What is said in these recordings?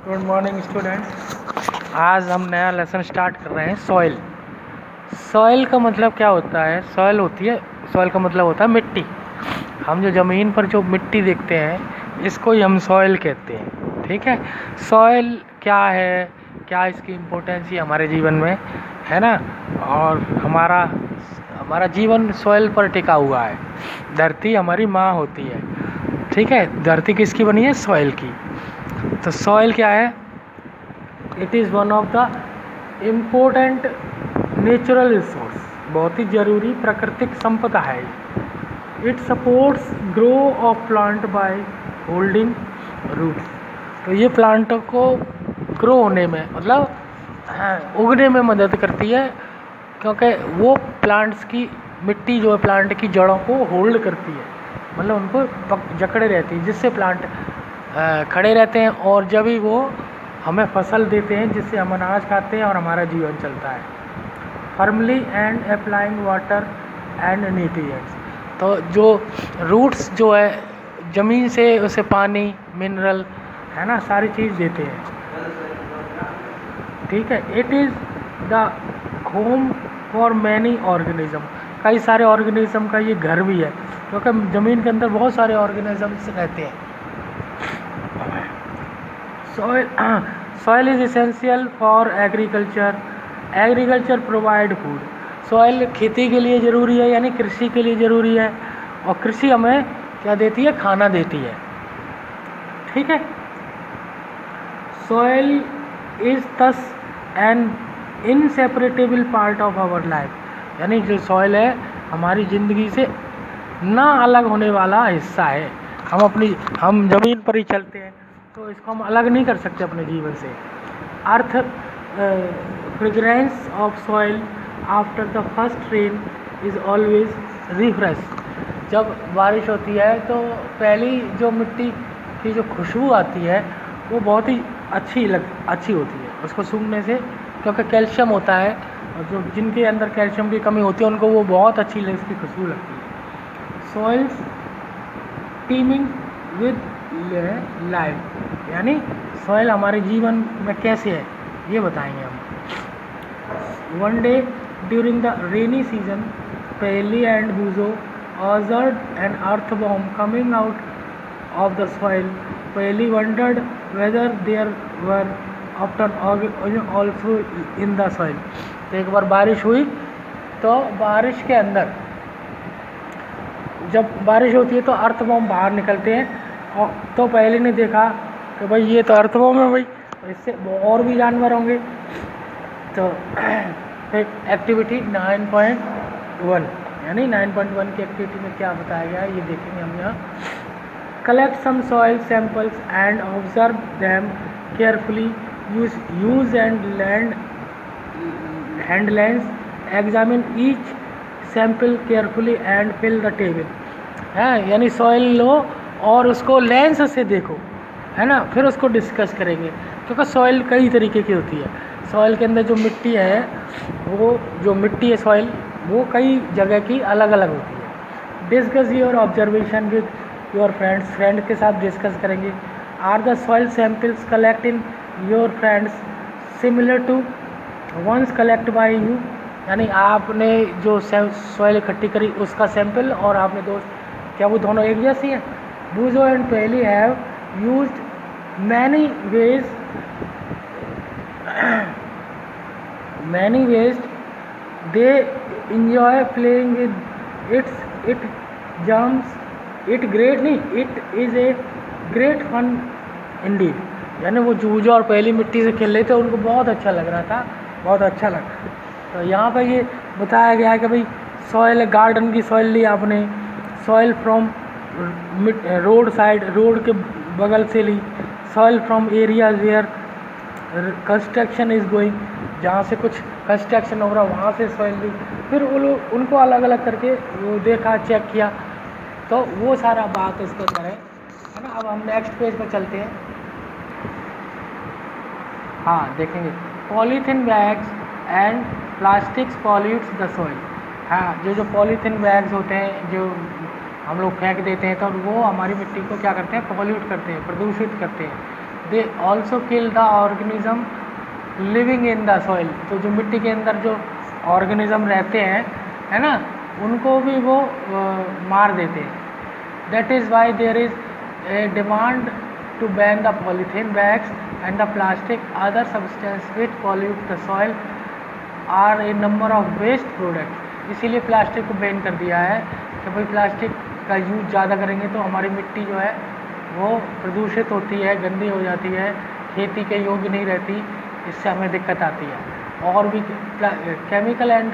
Good morning students. आज हम नया लेसन स्टार्ट कर रहे हैं सॉइल। सॉइल का मतलब क्या होता है? सॉइल का मतलब होता है मिट्टी। हम जो ज़मीन पर जो मिट्टी देखते हैं इसको ही हम सॉइल कहते हैं। ठीक है, सॉइल क्या है, क्या इसकी इम्पोर्टेंस ही हमारे जीवन में है ना। और हमारा जीवन सॉइल पर टिका हुआ है। धरती हमारी माँ होती है। ठीक है, धरती किसकी बनी है? सॉइल की। तो सॉइल क्या है? It is one of the important natural resource, बहुत ही ज़रूरी प्राकृतिक संपदा है। It supports grow of plant by holding roots. तो ये प्लांटों को ग्रो होने में मतलब उगने में मदद करती है, क्योंकि वो प्लांट्स की मिट्टी जो है प्लांट की जड़ों को होल्ड करती है, मतलब उनको जकड़े रहती है, जिससे प्लांट खड़े रहते हैं और जब भी वो हमें फसल देते हैं जिससे हम अनाज खाते हैं और हमारा जीवन चलता है। Firmly and applying water and nutrients. तो जो रूट्स जो है ज़मीन से उसे पानी, मिनरल है ना, सारी चीज़ देते हैं। ठीक है, it is the home for many organism. कई सारे ऑर्गेनिज्म का ये घर भी है, क्योंकि ज़मीन के अंदर बहुत सारे ऑर्गेनिजम्स रहते हैं। Soil is essential for agriculture. Agriculture provide food. Soil खेती के लिए ज़रूरी है, यानी कृषि के लिए ज़रूरी है, और कृषि हमें क्या देती है? खाना देती है। ठीक है, soil is thus an inseparable part of our life. यानी जो सॉइल है हमारी ज़िंदगी से ना अलग होने वाला हिस्सा है। हम ज़मीन पर ही चलते हैं, तो इसको हम अलग नहीं कर सकते अपने जीवन से। Earth fragrance of soil after the first rain is always refresh. जब बारिश होती है तो पहली जो मिट्टी की जो खुशबू आती है वो बहुत ही अच्छी होती है उसको सूंघने से, क्योंकि कैल्शियम होता है, और जो जिनके अंदर कैल्शियम की कमी होती है उनको वो बहुत अच्छी इसकी खुशबू लगती है। सॉइल्स टीमिंग विद लाइफ, यानी सॉइल हमारे जीवन में कैसे है ये बताएंगे हम। One day during the rainy season, Paheli and Boojho observed an earthworm coming out of the soil. Paheli wondered whether there were often also in the soil. तो एक बार बारिश हुई, तो बारिश के अंदर जब बारिश होती है तो अर्थवॉर्म बाहर निकलते हैं, और तो पहले ने देखा कि भाई ये तो अर्थवॉर्म है भाई, इससे और भी जानवर होंगे। तो एक्टिविटी 9.1 यानी 9.1 की एक्टिविटी में क्या बताया गया है ये देखेंगे हम यहाँ। Collect some soil samples and observe them carefully, use and hand lens, examine each sample carefully and fill the table. है यानी सॉइल लो और उसको लेंस से देखो, है ना, फिर उसको डिस्कस करेंगे, क्योंकि सॉइल कई तरीके की होती है। सॉइल के अंदर जो मिट्टी है, वो जो मिट्टी है सॉइल, वो कई जगह की अलग अलग होती है। Discuss your observation with your friend के साथ डिस्कस करेंगे। Are the soil samples collect in your friends similar to ones collect by you. यानी आपने जो सॉइल इकट्ठी करी उसका सैंपल और आपने दोस्त, क्या वो दोनों एक जैसी हैं? बूजो एंड पहली have used many ways they enjoy playing with it jumps it great नहीं it is a great fun indeed। यानी वो जूझो और पहली मिट्टी से खेल रहे थे, उनको बहुत अच्छा लग रहा था, बहुत अच्छा लगा। तो यहाँ पर ये बताया गया है कि भाई सॉइल, गार्डन की सॉइल ली आपने, soil from road side, road के बगल से ली, soil from areas where construction is going, जहाँ से कुछ कंस्ट्रक्शन हो रहा वहाँ से सॉइल ली, फिर वो लोग उनको अलग अलग करके वो देखा, चेक किया, तो वो सारा बात इसके अंदर है ना। अब हम नेक्स्ट पेज पर चलते हैं। हाँ देखेंगे, polythene bags and plastics pollutes the soil. हाँ, जो पॉलीथीन बैग्स होते हैं जो हम लोग फेंक देते हैं, तो वो हमारी मिट्टी को क्या करते हैं? पॉल्यूट करते हैं, प्रदूषित करते हैं। They also kill the organism living in the soil. तो जो मिट्टी के अंदर जो ऑर्गेनिज्म रहते हैं, है ना, उनको भी वो मार देते हैं। That is why there is a demand to ban the polythene bags and the plastic other substance which pollute the soil are a number of waste product. इसीलिए प्लास्टिक को बैन कर दिया है कि भाई प्लास्टिक का यूज ज़्यादा करेंगे तो हमारी मिट्टी जो है वो प्रदूषित होती है, गंदी हो जाती है, खेती के योग्य नहीं रहती, इससे हमें दिक्कत आती है। और भी chemical and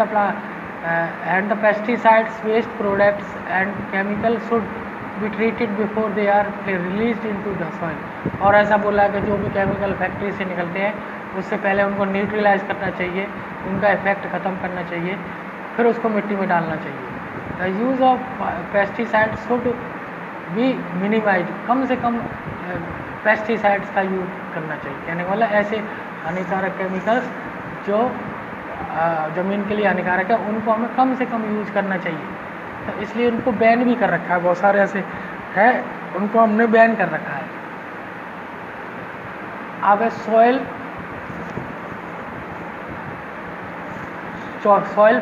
the pesticides waste products and chemical should be treated before they are released into the soil. और ऐसा बोला है कि जो भी केमिकल फैक्ट्री से निकलते हैं उससे पहले उनको न्यूट्रलाइज करना चाहिए, उनका इफेक्ट ख़त्म करना चाहिए, फिर उसको मिट्टी में डालना चाहिए। The use of pesticide should be minimise. कम से कम पेस्टिसाइड्स का यूज करना चाहिए। कहने वाला ऐसे हानिकारक केमिकल्स जो ज़मीन के लिए हानिकारक है उनको हमें कम से कम यूज करना चाहिए। तो इसलिए उनको बैन भी कर रखा है, बहुत सारे ऐसे है उनको हमने बैन कर रखा है। अब है सॉइल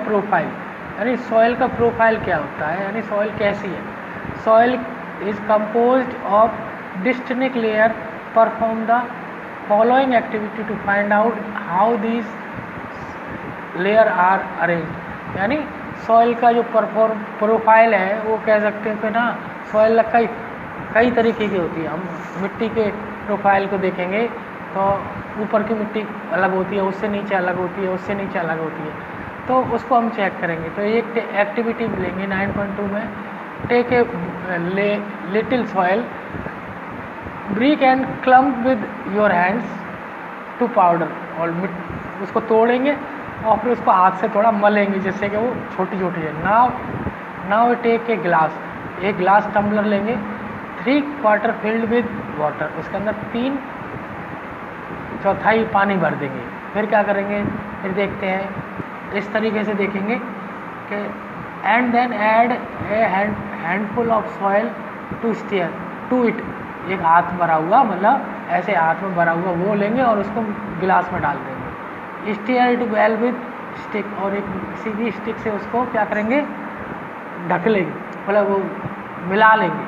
प्रोफाइल, यानी सॉइल का प्रोफाइल क्या होता है, यानी सॉइल कैसी है। Soil is composed of distinct layer perform the following activity to find out how these layer are arrange. यानी सॉइल का जो प्रोफाइल है वो कह सकते हैं कि ना सॉइल कई तरीके की होती है। हम मिट्टी के प्रोफाइल को देखेंगे तो ऊपर की मिट्टी अलग होती है, उससे नीचे अलग होती है, उससे नीचे अलग होती है, तो उसको हम चेक करेंगे। तो एक एक्टिविटी मिलेंगे 9.2 में, take a little soil brick and clump with your hands to powder. और उसको तोड़ेंगे और फिर उसको हाथ से थोड़ा मलेंगे जिससे कि वो छोटी छोटी है। नाउ टेक ए ग्लास, एक ग्लास टम्बलर लेंगे, 3/4 फिल्ड विद वाटर, उसके अंदर 3/4 पानी भर देंगे। फिर क्या करेंगे, फिर देखते हैं इस तरीके से देखेंगे कि and then add a handful of soil to stir to it. एक हाथ भरा हुआ, मतलब ऐसे हाथ में भरा हुआ वो लेंगे और उसको गिलास में डाल देंगे। Stir it well with stick, और एक किसी भी स्टिक से उसको क्या करेंगे, ढक लेंगे, मतलब वो मिला लेंगे।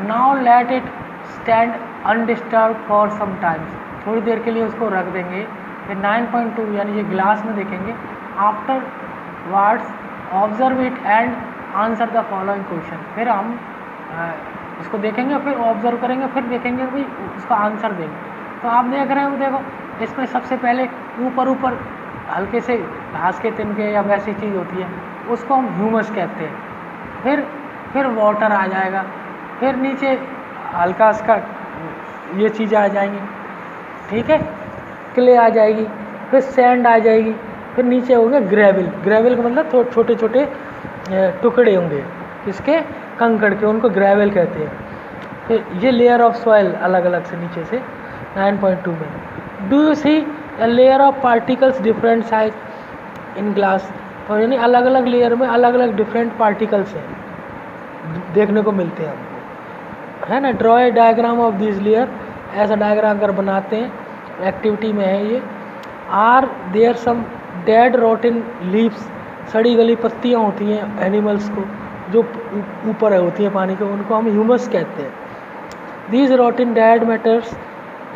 Now let it stand undisturb for some times, थोड़ी देर के लिए उसको रख देंगे। फिर 9.2 यानी ये ग्लास में देखेंगे। After words observe it and answer the following question. फिर हम उसको देखेंगे, फिर ऑब्जर्व करेंगे, फिर देखेंगे भाई उसका आंसर देंगे। तो आप देख रहे हो, देखो इसमें सबसे पहले ऊपर हल्के से घास के तिनके या वैसी चीज़ होती है, उसको हम ह्यूमस कहते हैं। फिर वाटर आ जाएगा, फिर नीचे हल्का सा ये चीज़ें आ जाएंगी, ठीक है, क्ले आ जाएगी, फिर सैंड आ जाएगी, फिर नीचे होंगे ग्रेवल का मतलब छोटे छोटे टुकड़े होंगे इसके कंकड़ के, उनको ग्रेवल कहते हैं। फिर ये लेयर ऑफ सॉइल अलग अलग से नीचे से 9.2 में। Do you see a layer of particles different size in glass. तो यानी अलग अलग लेयर में अलग अलग डिफरेंट पार्टिकल्स हैं देखने को मिलते हैं हमको, है ना। Draw a diagram of this layer, ऐसा डायग्राम अगर बनाते हैं, एक्टिविटी में है ये। Are there some dead rotten leaves, सड़ी गली पत्तियाँ होती हैं एनिमल्स को जो ऊपर होती हैं पानी के, उनको हम ह्यूमस कहते हैं। These rotten dead matters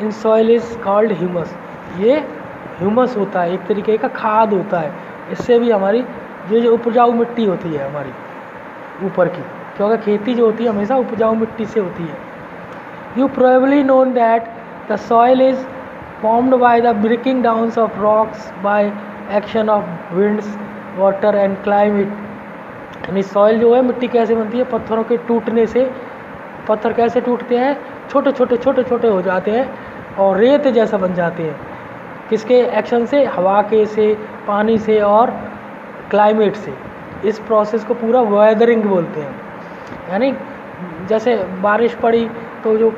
in soil is called humus. ये ह्यूमस होता है, एक तरीके का खाद होता है। इससे भी हमारी ये जो उपजाऊ मिट्टी होती है हमारी ऊपर की, क्योंकि खेती जो होती है हमेशा उपजाऊ मिट्टी से होती है। You probably known that the soil is formed by the breaking downs of rocks by action of winds water and climate. यानी सॉइल जो है, मिट्टी कैसे बनती है, पत्थरों के टूटने से। पत्थर कैसे टूटते हैं, छोटे छोटे हो जाते हैं और रेत जैसा बन जाते हैं। किसके एक्शन से, हवा के से, पानी से और क्लाइमेट से। इस प्रोसेस को पूरा वेदरिंग बोलते हैं। यानी जैसे बारिश पड़ी तो जो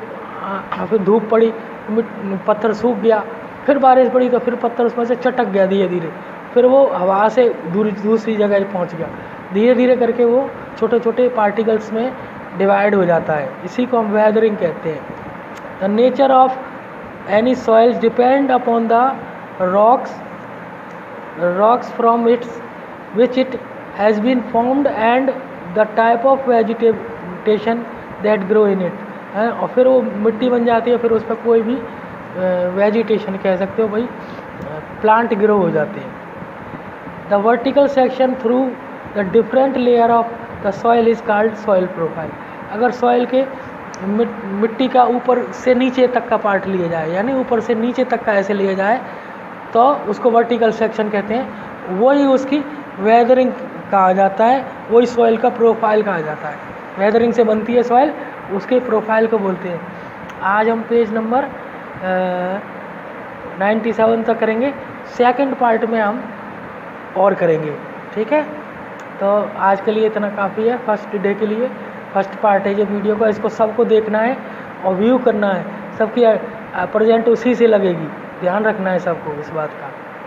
फिर धूप पड़ी, पत्थर सूख गया, फिर बारिश पड़ी तो फिर पत्थर उसमें से चटक गया धीरे धीरे, फिर वो हवा से दूसरी जगह पहुंच गया, धीरे धीरे करके वो छोटे छोटे पार्टिकल्स में डिवाइड हो जाता है। इसी को हम वेदरिंग कहते हैं। The nature of any soils depend upon the rocks from which it has been formed and the type of vegetation that grow in it, है। और फिर वो मिट्टी बन जाती है, फिर उस पर कोई भी वेजिटेशन कह सकते हो भाई, प्लांट ग्रो हो जाते हैं। The vertical section through the different layer of the soil is called soil profile. अगर सॉइल के मिट्टी का ऊपर से नीचे तक का पार्ट लिया जाए, यानी ऊपर से नीचे तक का ऐसे लिया जाए, तो उसको वर्टिकल सेक्शन कहते हैं। वही उसकी वेदरिंग कहा जाता है, वही सॉइल का प्रोफाइल कहा जाता है। वेदरिंग से बनती है सॉइल, उसके प्रोफाइल को बोलते हैं। आज हम पेज नंबर 97 तक करेंगे। सेकंड पार्ट में हम और करेंगे, ठीक है। तो आज के लिए इतना काफ़ी है फर्स्ट डे के लिए। फर्स्ट पार्ट है ये वीडियो का, इसको सबको देखना है और व्यू करना है। सबकी प्रेजेंट उसी से लगेगी, ध्यान रखना है सबको इस बात का।